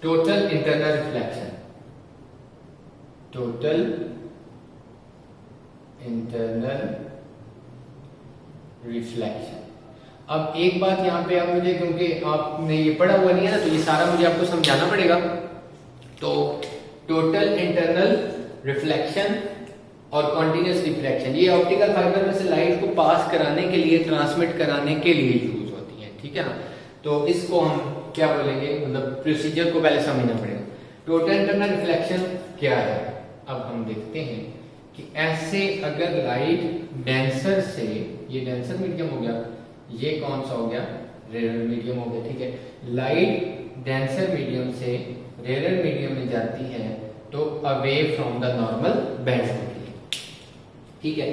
Total internal reflection, total internal reflection. अब एक बात यहां पे आप मुझे, क्योंकि आपने ये पढ़ा हुआ नहीं है ना, तो ये सारा मुझे आपको समझाना पड़ेगा। तो टोटल इंटरनल रिफ्लेक्शन और कॉन्टिन्यूस रिफ्लेक्शन, ये ऑप्टिकल फाइबर में से लाइट को पास कराने के लिए, ट्रांसमिट कराने के लिए यूज होती है, ठीक है ना। तो इसको हम क्या बोलेंगे, मतलब प्रोसीजर को पहले समझना पड़ेगा। टोटल इंटरनल रिफ्लेक्शन क्या है, अब हम देखते हैं कि ऐसे अगर लाइट डेंसर से, ये डेंसर मीडियम हो गया, ये कौन सा हो गया, रेयर मीडियम हो गया, ठीक है। लाइट डेंसर मीडियम से रेयर मीडियम में जाती है तो away from the normal band होती है, ठीक है।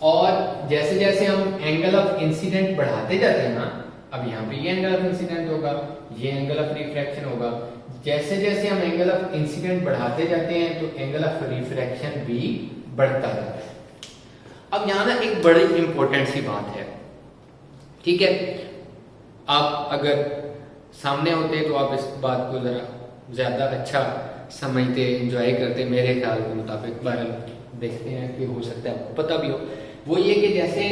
और जैसे जैसे हम एंगल ऑफ इंसिडेंट बढ़ाते जाते हैं ना, अब यहाँ पे ये एंगल ऑफ इंसिडेंट होगा, ये एंगल ऑफ रिफ्रैक्शन होगा, जैसे जैसे हम एंगल ऑफ इंसिडेंट बढ़ाते जाते हैं तो एंगल ऑफ रिफ्रैक्शन भी बढ़ता जाता है। अब यहाँ ना एक बड़ी इंपॉर्टेंट सी बात है, ठीक है। आप अगर सामने होते तो आप इस बात को जरा ज्यादा अच्छा समझते, एंजॉय करते, मेरे ख्याल के मुताबिक। बार देखते हैं कि हो सकता है आपको पता भी हो। वो ये कि जैसे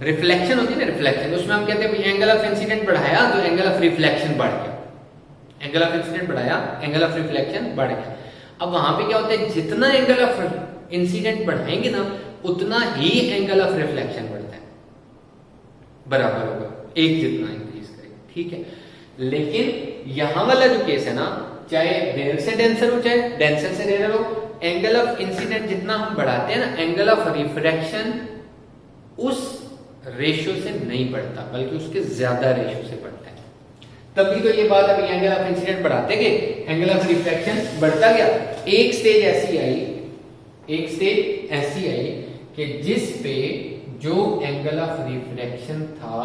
रिफ्लेक्शन होती है ना, रिफ्लेक्शन, उसमें हम कहते हैं एंगल ऑफ इंसिडेंट बढ़ाया तो एंगल ऑफ रिफ्लेक्शन बढ़ गया, एंगल ऑफ इंसिडेंट बढ़ाया, एंगल ऑफ रिफ्लेक्शन बढ़ गया। अब वहां पे क्या होता है, जितना एंगल ऑफ इंसिडेंट बढ़ाएंगे ना, उतना ही एंगल ऑफ रिफ्लेक्शन बढ़ता है, बराबर होगा, एक जितना इंक्रीज करेगा, ठीक है। लेकिन यहां वाला जो केस है ना, चाहे रेयर से डेंसर हो चाहे डेंसर से रेयर हो, एंगल ऑफ इंसिडेंट जितना हम बढ़ाते हैं ना, एंगल ऑफ रिफ्रैक्शन उस रेशियो से नहीं बढ़ता, बल्कि उसके ज्यादा रेशियो से बढ़ता है। तभी तो ये बात, अभी एंगल ऑफ इंसिडेंट बढ़ाते गए, एंगल ऑफ रिफ्रैक्शन बढ़ता गया। एक स्टेज ऐसी आई, एक स्टेज ऐसी आई कि जिस पे जो एंगल ऑफ रिफ्रैक्शन था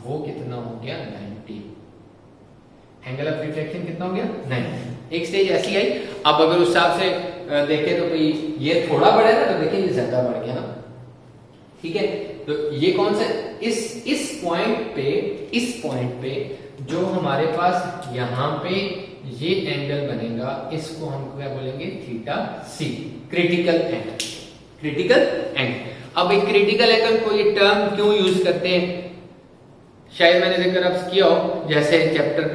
वो कितना हो गया, 90। एंगल ऑफ रिफ्रैक्शन कितना हो गया, 90। एक स्टेज ऐसी आई। अब अगर उस हिसाब से देखें तो भाई ये थोड़ा बढ़ा है ना, तो देखिए ये ज्यादा बढ़ गया ना, ठीक है। तो ये कौन सा, इस पॉइंट पे जो हमारे पास यहाँ पे ये एंगल बनेगा, इसको हम क्या बोलेंगे, थीटा सी, क्रिटिकल एंगल, क्रिटिकल एंगल। अब एक क्रिटिकल एंगल को ये टर्म क्यों यूज करते हैं, शायद मैंने जिक्र अब किया हो, जैसे चैप्टर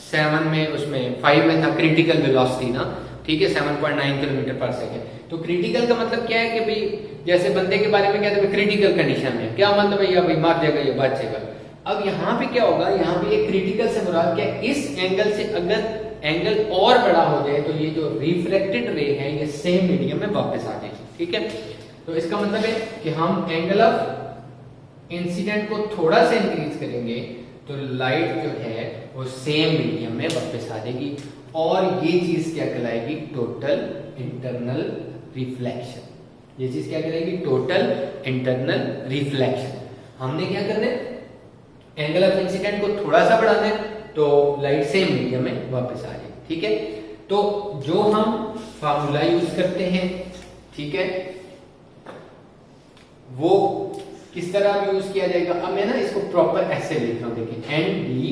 7 में, उसमें 5 में था क्रिटिकल वेलोसिटी ना, ठीक है, 7.9 किलोमीटर पर सेकेंड। तो क्रिटिकल का मतलब क्या है कि भाई जैसे बंदे के बारे में कहते हैं क्रिटिकल कंडीशन में, क्या मतलब भैया भाई मार जाएगा, ये बच जाएगा। अब यहाँ पे क्या होगा, यहाँ पे ये क्रिटिकल से मुराद क्या, इस एंगल से अगर एंगल और बड़ा हो जाए तो ये जो रिफ्लेक्टेड रे है ये सेम मीडियम में वापस आ जाएगी, ठीक है। तो इसका मतलब है कि हम एंगल ऑफ इंसिडेंट को थोड़ा सा इंक्रीज करेंगे तो लाइट जो है वो सेम मीडियम में वापस आ जाएगी, और ये चीज क्या कहलाएगी, टोटल इंटरनल रिफ्लेक्शन। ये चीज क्या कहलाएगी, टोटल इंटरनल रिफ्लेक्शन। हमने क्या करना है, एंगल ऑफ इंसिडेंट को थोड़ा सा बढ़ाना है तो लाइट सेम मीडियम में वापस आ जाएगी, ठीक है। तो जो हम फार्मूला यूज करते हैं, ठीक है, वो किस तरह यूज किया जाएगा। अब मैं ना इसको प्रॉपर ऐसे लिख रहा हूं, देखिए, N D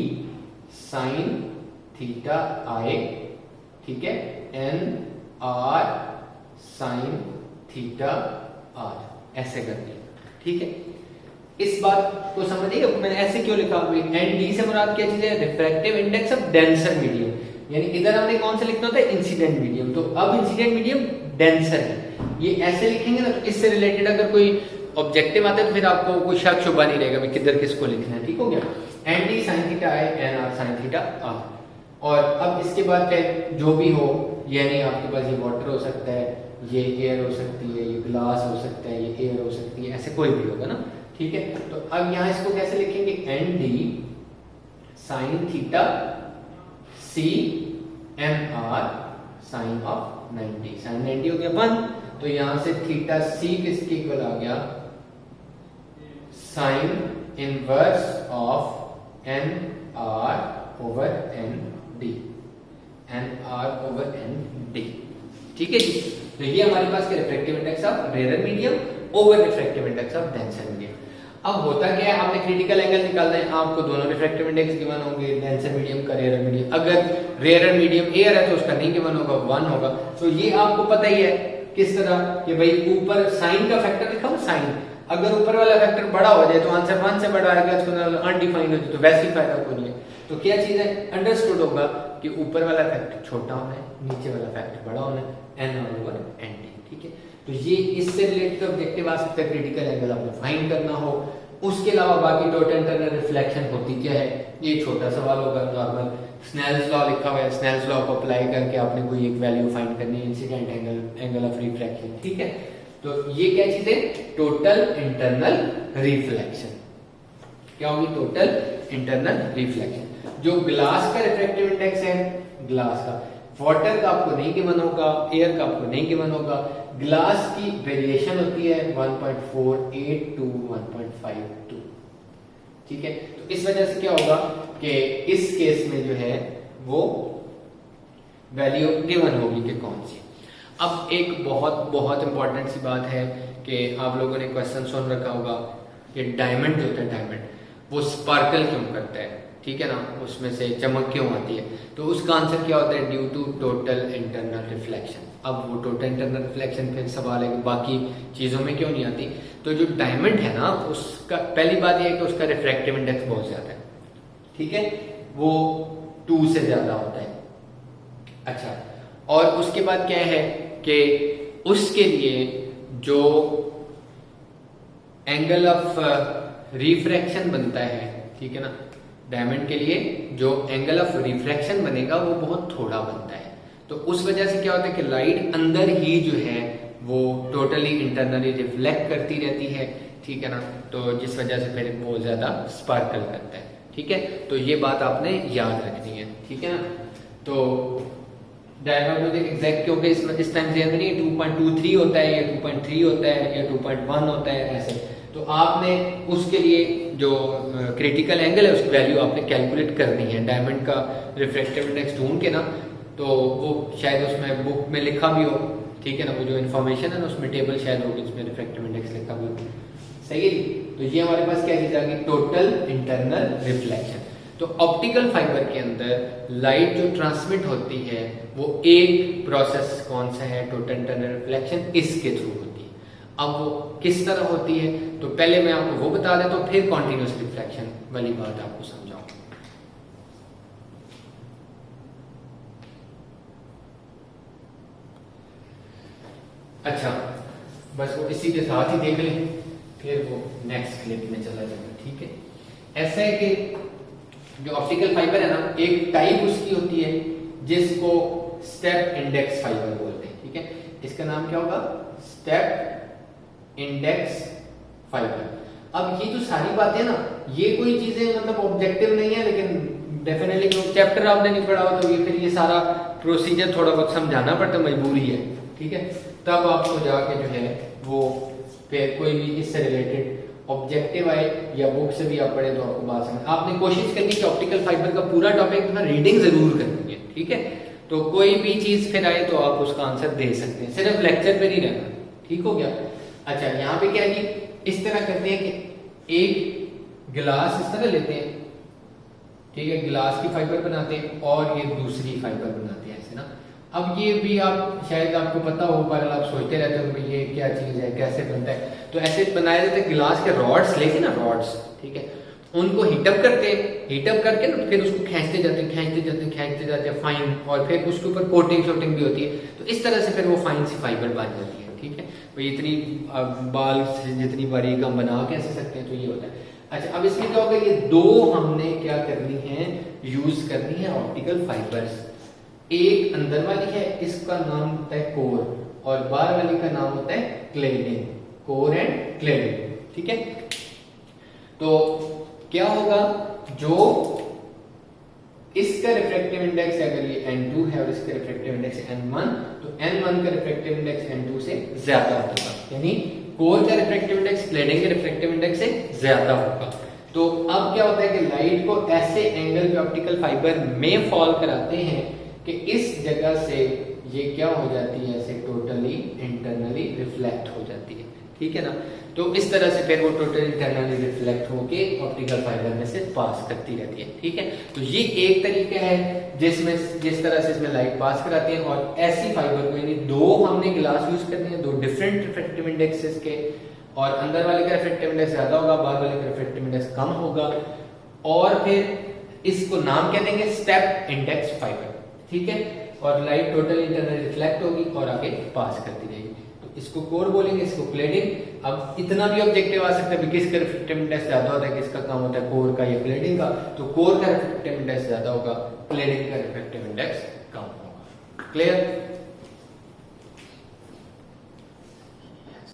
sine theta I, ठीक है, N R sine theta R, ऐसे करते हैं, ठीक है। इस बात को समझिए, मैंने ऐसे क्यों लिखा, एन डी से मुराद क्या चीज है, refractive index of denser medium, यानी इधर हमने कौन सा लिखना होता है, इंसिडेंट मीडियम। तो अब इंसिडेंट मीडियम डेंसर है, ये ऐसे लिखेंगे ना, तो इससे रिलेटेड अगर कोई ऑब्जेक्टिव आता है तो फिर आपको कोई शक शुबा नहीं रहेगा किधर किसको लिखना है, ठीक हो गया। N D sine theta I, N R sine theta R. और अब इसके बाद चाहे जो भी हो, यानी आपके पास ये वाटर हो सकता है, ये एयर हो सकती है, ये ग्लास हो सकता है, ये एयर हो सकती है, ऐसे कोई भी होगा ना, ठीक है। तो अब यहाँ इसको कैसे लिखेंगे, N D sine theta C M R sine of 90, sine 90 हो गया 1, तो यहां से थीटा सी किसके इक्वल आ गया, sine inverse of N R over N D, N R over N D, ठीक है जी। तो ये हमारे पास refractive index of rare medium over refractive index of denser medium. अब होता क्या है, आपने क्रिटिकल एंगल निकालना है, आपको दोनों रिफ्रैक्टिव इंडेक्स गिवन होंगे, डेंसर मीडियम का, रेयर मीडियम। अगर रेयर मीडियम एयर है तो उसका नहीं गिवन होगा, 1 होगा। तो ये आपको पता ही है किस तरह कि भाई ऊपर साइन का फैक्टर लिखा हो, साइन अगर ऊपर वाला फैक्टर बड़ा हो जाए तो आंसर 1 से बड़ा आएगा, इसको अनडिफाइंड हो जाए तो वैसे ही फायदा कोई नहीं है। तो क्या चीज है, अंडरस्टूड होगा कि ऊपर वाला फैक्टर छोटा होना है, नीचे वाला फैक्टर बड़ा होना है, n ओवर n t, ठीक है। तो ये इससे रिलेटेड ऑब्जेक्टिव आ सकता है, क्रिटिकल एंगल आपको फाइंड करना हो। उसके अलावा बाकी टोटल इंटरनल रिफ्लेक्शन होती क्या है, ये छोटा सवाल होगा, नॉर्मल स्नेल्स लॉ लिखा हुआ है, स्नेल्स लॉ को अप्लाई करके आपने कोई एक वैल्यू फाइंड करनी है, incident angle, angle of refraction, ठीक है। तो ये क्या चीज है, टोटल इंटरनल रिफ्लेक्शन। क्या होगी, टोटल इंटरनल रिफ्लेक्शन। जो ग्लास का रिफ्रैक्टिव इंडेक्स है, ग्लास का, वाटर का आपको नहीं गिवन होगा, एयर का आपको नहीं गिवन होगा, ग्लास की वेरिएशन होती है 1.48 to 1.52, ठीक है। तो इस वजह से क्या होगा कि इस केस में जो है वो वैल्यू गिवन होगी कि कौन सी। अब एक बहुत बहुत इंपॉर्टेंट सी बात है कि आप लोगों ने क्वेश्चन सुन रखा होगा कि डायमंड जो होता है, डायमंड वो स्पार्कल क्यों करता है, ठीक है ना, उसमें से चमक क्यों आती है। तो उसका आंसर क्या होता है, due to total internal reflection. अब वो टोटल इंटरनल रिफ्लेक्शन फिर सवाल है कि बाकी चीजों में क्यों नहीं आती। तो जो डायमंड है ना, उसका पहली बात यह है कि उसका रिफ्रैक्टिव इंडेक्स बहुत ज्यादा है, ठीक है, वो 2 से ज्यादा होता है। अच्छा, और उसके बाद क्या है कि उसके लिए जो एंगल ऑफ रिफ्रैक्शन बनता है, ठीक है ना, डायमंड के लिए जो एंगल ऑफ रिफ्रैक्शन बनेगा वो बहुत थोड़ा बनता है। तो उस वजह से क्या होता है कि लाइट अंदर ही जो है वो टोटली इंटरनली रिफ्लेक्ट करती रहती है, ठीक है ना। तो जिस वजह से फिर वो ज्यादा स्पार्कल करता है, ठीक है। तो ये बात आपने याद रखनी है, ठीक है ना। तो डायमंड एग्जैक्ट क्योंकि इस टाइम से नहीं 2.23 होता है या 2.3 होता है या 2.1 होता है ऐसे। तो आपने उसके लिए जो क्रिटिकल एंगल है उसकी वैल्यू आपने कैलकुलेट करनी है। डायमंड का रिफ्रैक्टिव इंडेक्स ढूंढ के ना, तो वो शायद उसमें बुक में लिखा भी हो, ठीक है ना, वो जो इन्फॉर्मेशन है ना उसमें टेबल शायद होगी, उसमें रिफ्रैक्टिव इंडेक्स लिखा भी हो, सही है। तो ये हमारे पास क्या चीज आ गई, टोटल इंटरनल रिफ्लेक्शन। तो ऑप्टिकल फाइबर के अंदर लाइट जो ट्रांसमिट होती है वो एक प्रोसेस कौन सा है, टोटल इंटरनल रिफ्लेक्शन, इसके थ्रू होती है। अब वो किस तरह होती है, तो पहले मैं आपको वो बता देता हूं, फिर कॉन्टिन्यूअस रिफ्लेक्शन वाली बात आपको समझाऊं। अच्छा, बस वो इसी के साथ ही देख लें, फिर वो नेक्स्ट क्लिप में चला जाएगा, ठीक है। ऐसा है कि जो ऑप्टिकल फाइबर है ना, एक टाइप उसकी होती है जिसको स्टेप इंडेक्स फाइबर बोलते हैं, ठीक है। इसका नाम क्या होगा, स्टेप इंडेक्स फाइबर। अब ये जो सारी बातें ना, ये कोई चीजें मतलब ऑब्जेक्टिव नहीं है, लेकिन डेफिनेटली जो चैप्टर आपने नहीं पढ़ा हो तो ये फिर ये सारा प्रोसीजर थोड़ा बहुत समझाना पड़ता, मजबूरी है, ठीक है। तब आपको जाके जो है वो फिर कोई भी इससे रिलेटेड ऑब्जेक्टिव आए या बुक से भी आप पढ़े तो आपको बात समझ। आपने कोशिश करनी कि ऑप्टिकल फाइबर का पूरा टॉपिक ना रीडिंग जरूर करनी है, ठीक है। तो कोई भी चीज फिर आए तो आप उसका आंसर दे सकते हैं, सिर्फ लेक्चर पे नहीं रहना, ठीक हो गया। अच्छा, यहाँ पे क्या है कि इस तरह करते हैं कि एक गिलास इस तरह लेते हैं, ठीक है, गिलास की फाइबर बनाते हैं और ये दूसरी फाइबर बनाते हैं ऐसे ना। अब ये भी आप शायद आपको पता हो, पर आप सोचते रहते हो कि ये क्या चीज है, कैसे बनता है। तो ऐसे बनाए जाते हैं, गिलास के रॉड्स लेके ना, रॉड्स, ठीक है, उनको हीटअप करते हैं, हीटअप करके ना फिर उसको खींचते जाते हैं, खींचते जाते हैं, खींचते जाते हैं फाइन, और फिर उसके ऊपर कोटिंग शोटिंग भी होती है। तो इस तरह से फिर वो फाइन सी फाइबर बन जाती है, ठीक है। तो इतनी बाल से जितनी बारीक हम बना कैसे सकते हैं, तो ये होता है। अच्छा, अब इसमें क्या होगा, ये दो हमने क्या करनी है, यूज करनी है ऑप्टिकल फाइबर्स। एक अंदर वाली है, इसका नाम होता है कोर, और बाहर वाली का नाम होता है क्लेडिंग, कोर एंड क्लेडिंग, ठीक है। तो क्या होगा, जो इसका रिफ्रैक्टिव इंडेक्स अगर ये n2 है और इसका रिफ्रैक्टिव इंडेक्स n1, तो n1 का रिफ्रैक्टिव इंडेक्स n2 से ज्यादा होगा, यानी कोर का रिफ्रैक्टिव इंडेक्स क्लेडिंग के रिफ्रैक्टिव इंडेक्स से ज्यादा होगा। तो अब क्या होता है कि लाइट को ऐसे एंगल पे ऑप्टिकल फाइबर में फॉल कराते हैं कि इस जगह से ये क्या हो जाती है, ऐसे टोटली इंटरनली रिफ्लेक्ट हो जाती है, ठीक है ना। तो इस तरह से फिर वो टोटल इंटरनली रिफ्लेक्ट होके ऑप्टिकल फाइबर में से पास करती रहती है, ठीक है। तो ये एक तरीका है जिसमें जिस तरह से इसमें लाइट पास कराती है। और ऐसी फाइबर को, यानी दो हमने ग्लास यूज करनी है, दो डिफरेंट रिफ्रैक्टिव इंडेक्सेस के, और अंदर वाले का रिफ्रैक्टिव इंडेक्स ज्यादा होगा, बाहर वाले का रिफ्रैक्टिव इंडेक्स कम होगा, और फिर इसको नाम क्या देंगे, स्टेप इंडेक्स फाइबर, ठीक है। और लाइट टोटल इंटरनल रिफ्लेक्ट होगी और आगे पास करती जाएगी, तो इसको कोर बोलेंगे, इसको क्लेडिंग। अब इतना भी ऑब्जेक्टिव आ सकता है, किसका रिफ्रैक्टिव इंडेक्स ज्यादा होता है, किसका कम होता है, कोर का या क्लेडिंग का। तो कोर का रिफ्रैक्टिव इंडेक्स ज्यादा होगा, क्लेडिंग का रिफ्रैक्टिव इंडेक्स कम होगा। क्लियर।